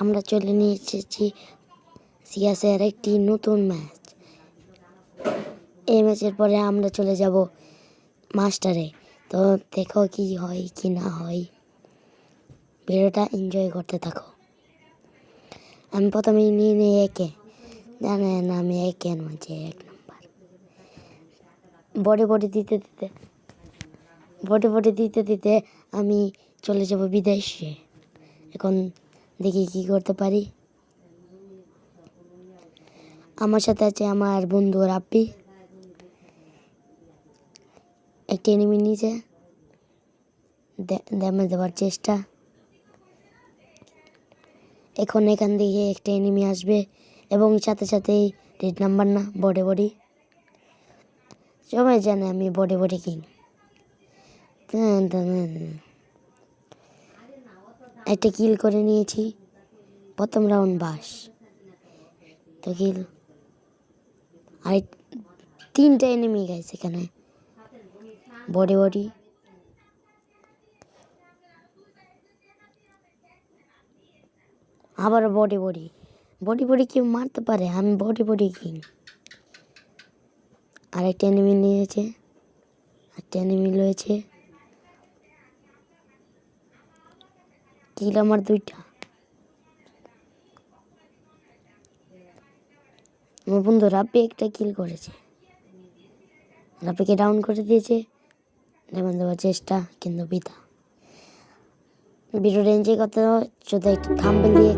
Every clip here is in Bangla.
আমরা চলে নিয়ে এসেছি সিএসের একটি নতুন ম্যাচ। এই ম্যাচের পরে আমরা চলে যাব মাস্টারে। তো দেখো কি হয় কি না হয়, ভিডিওটা এনজয় করতে থাকো। আমি প্রথমে নিয়ে নিই একে, জানেন আমি একের মাঝে 1 নম্বর। বডি দিতে দিতে আমি চলে যাব বিদেশে। এখন দেখি কি করতে পারি। আমার সাথে আছে আমার বন্ধু রাব্বি। একটা এনিমি নিচে ড্যামেজ দেওয়ার চেষ্টা। এখন এখান থেকে একটা এনিমি আসবে এবং সাথে সাথেই রেড নাম্বার না বডি সবাই জানে আমি বডি কিং। একটা কিল করে নিয়েছি, প্রথম রাউন্ড বাস তো কিল। আর 3টা এনিমি গাইছে এখানে। বডি আবার বডি কেউ মারতে পারে, আমি বডি কিং। আরেকটা এনিমি নিয়েছে, একটা এনিমি রয়েছে। কিল আমার 2টা। আমার বন্ধু রাব্বি একটা কিল করেছে, রাব্বিকে ডাউন করে দিয়েছে। ড্যামেজ দেওয়ার চেষ্টা কিন্তু বৃথা। ভিডিও এনজয় করতে যদি একটু থাম্বনেল দিয়ে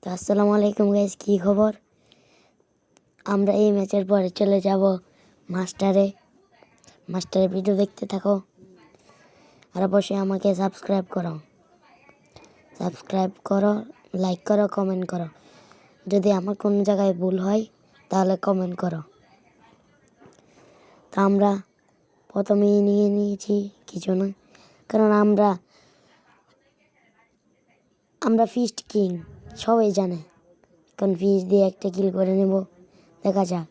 তো আসসালামু আলাইকুম গাইস, কি খবর? আমরা এই ম্যাচের পরে চলে যাব মাস্টারে ভিডিও দেখতে থাকো। আর অবশ্যই আমাকে সাবস্ক্রাইব করো, লাইক করো, কমেন্ট করো। যদি আমার কোনো জায়গায় ভুল হয় তাহলে কমেন্ট করো। তা আমরা প্রথমেই নিয়ে নিয়েছি কিছু না, কারণ আমরা ফিস্ট কিং, সবাই জানে। এখন ফিস্ট দিয়ে একটা কিল করে নেব, দেখা যাক।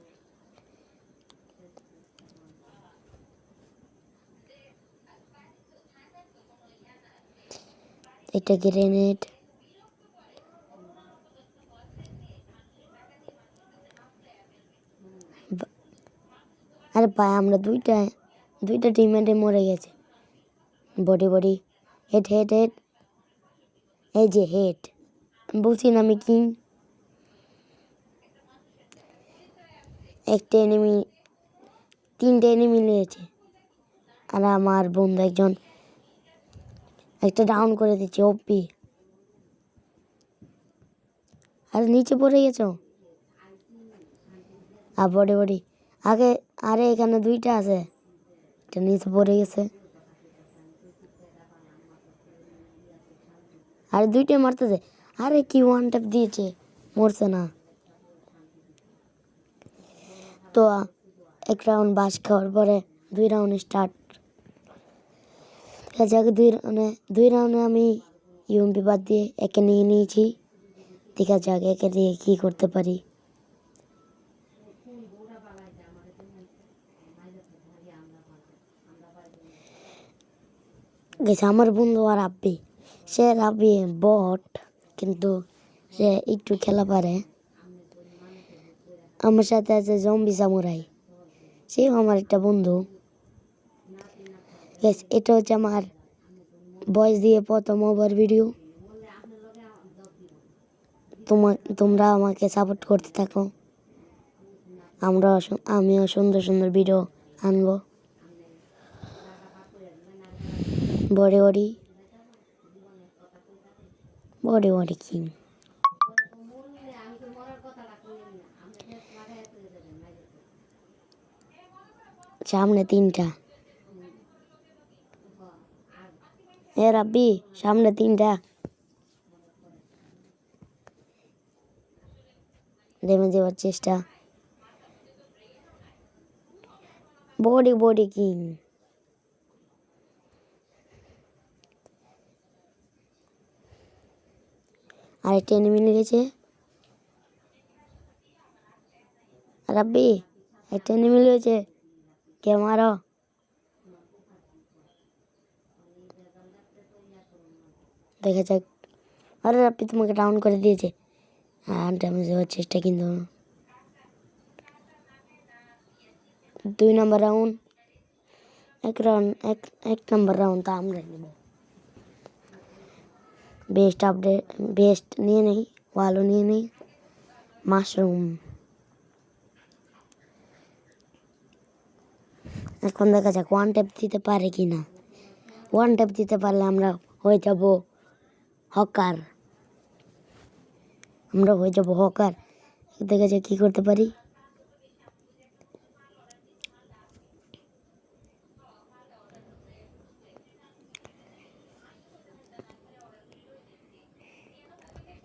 এটা গ্রেনেড, আরে ভাই আমরা দুইটা টিমমেটে মরে গেছে। বডি হেড এই যে হেড, বলছি না আমি কিং। একটা এনিমি 3টে এনিমি নিয়েছে, আর আমার বন্ধু একজন একটা ডাউন করে দিচ্ছে ওপি। আর নিচে পড়ে গেছো। আর বডি আগে, আরে এখানে 2টা আছে, এটা নিচে পড়ে গেছে। আর 2টে মারতেছে, আরে কি ওয়ান ট্যাপ দিয়েছে, মরছে না। তো 1 রাউন্ড বাস খাওয়ার পরে 2 রাউন্ড স্টার্ট। দুই রাউন্ডে আমি ইউএমপি বাদ দিয়ে একে নিয়ে নিয়েছি। দেখা যাক একে দিয়ে কী করতে পারি। গেছে আমার বন্ধু আর রাব্বি বট, কিন্তু সে একটু খেলা পারে। আমার সাথে আছে জম্বি সামুরাই, সেও আমার একটা বন্ধু। এটা হচ্ছে আমার ভয়েস দিয়ে প্রথম ওভার ভিডিও। তোমরা আমাকে সাপোর্ট করতে থাকো, আমিও সুন্দর ভিডিও আনবো। বডি কি সামনে 3টা। রাব্বি সামনে 3টা। ড্যামেজ দেওয়ার চেষ্টা। Body king. আরেকটা এনিমি লেগেছে। রাব্বি একটা এনিমি রয়েছে, কে মারো। দেখা যাক। আরে রাপ্পি তোমাকে ডাউন করে দিয়েছে। হ্যাঁ, ড্যামেজ দেওয়ার চেষ্টা কিন্তু 2 নম্বর রাউন্ড, এক নম্বর রাউন্ড তা আমরা নেব। বেস্ট আপডেট, বেস্ট নিয়ে নেই, ভালো নিয়ে নেই, মাশরুম। এখন দেখা যাক ওয়ান ট্যাপ দিতে পারে কি না। ওয়ান ট্যাপ দিতে পারলে আমরা হয়ে যাব হকার। দেখা যাক কি করতে পারি।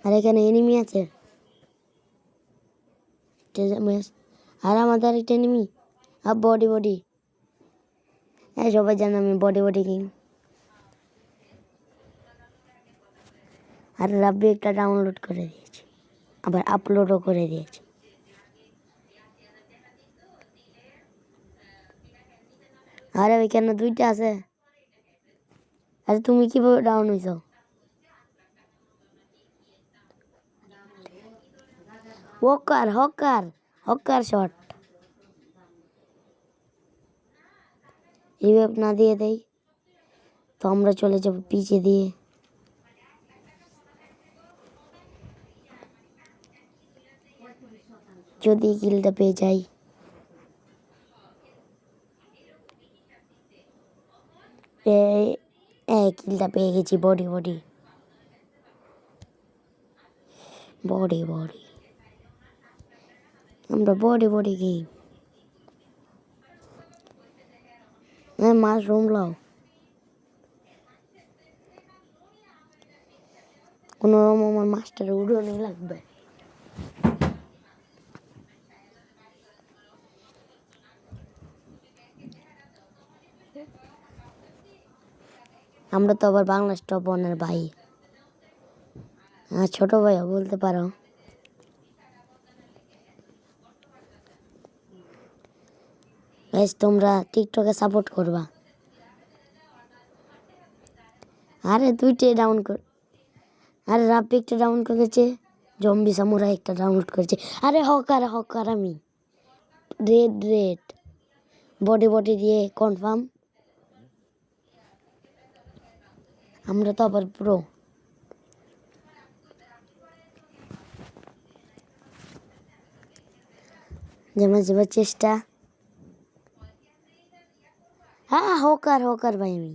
আর এখানে এনিমি আছে, আর আমাদের একটা এনিমি। আর বডি হ্যাঁ, সবাই জানে আমি বডি কিং। আর রাব্বি একটা ডাউনলোড করে দিয়েছি, আবার আপলোডও করে দিয়েছি। আরে ওইখানে 2টা আছে। আরে তুমি কিভাবে ডাউন হইছো? Hawker shot. রিভাইভ না দিয়ে দেই তো আমরা চলে যাব পিছে দিয়ে। যদি কিলটা পেয়ে যাই। কিলটা পেয়ে গেছি। বডি আমরা বডি গেম। মাশরুম লাও, কোনোরকম আমার মাস্টার উড়োনি লাগবে। আমরা তো আবার বাংলা টপ ওয়ানের ভাই, ছোট ভাইও বলতে পারো। তোমরা টিকটকে সাপোর্ট করবা। আরে 2টে ডাউন কর। আরে রাব্বি একটা ডাউন করেছে, জম্বি সামুরাই একটা ডাউনলোড করেছে। আরে হকার আমি। রেড বডি দিয়ে কনফার্ম। আমরা তো আবার প্রো। যেমন চেষ্টা। হ্যাঁ, হকার ভাই আমি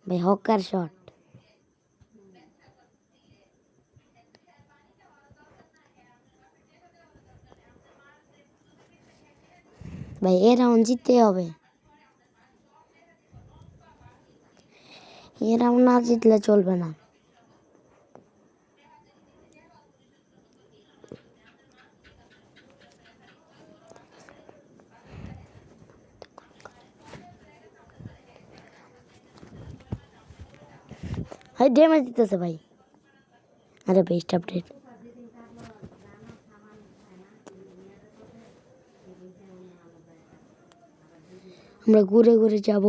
ভাই, হকার শট। ভাই এ রাউন্ড জিততে হবে। এ রাউন্ড না জিতলে চলবে না। ভাই ড্যামেজ দিতেছে ভাই। আরে বেস্ট আপডেট। আমরা ঘুরে যাব।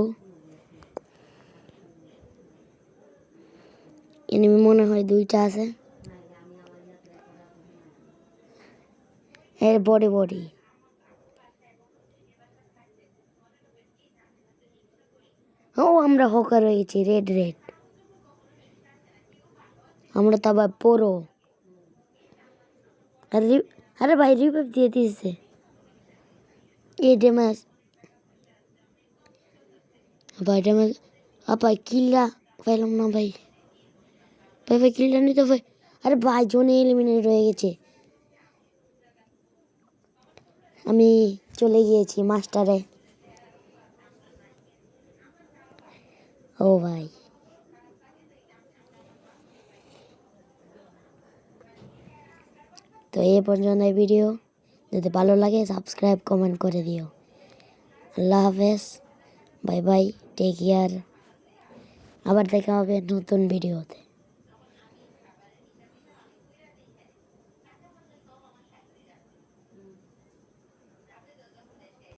এনিমি মনে হয় 2টা আছে। এর বডি। আমরা হকার হয়ে গেছি। রেড। আমরা তো আবার পুরো। আরে ভাই রিভাইভ দিয়ে দিয়েছে। এই ড্যামেজ ভাই কিল্লা পাইলাম না ভাই কিল্লা নিতে ভাই। আরে ভাই জোনে এলিমিনেট হয়ে গেছে। আমি চলে গিয়েছি মাস্টারে। ও ভাই, তো এই পর্যন্ত এই ভিডিও। যদি ভালো লাগে সাবস্ক্রাইব কমেন্ট করে দিও। আল্লাহ হাফেজ, বাই টেক কেয়ার। আবার দেখা হবে নতুন ভিডিওতে।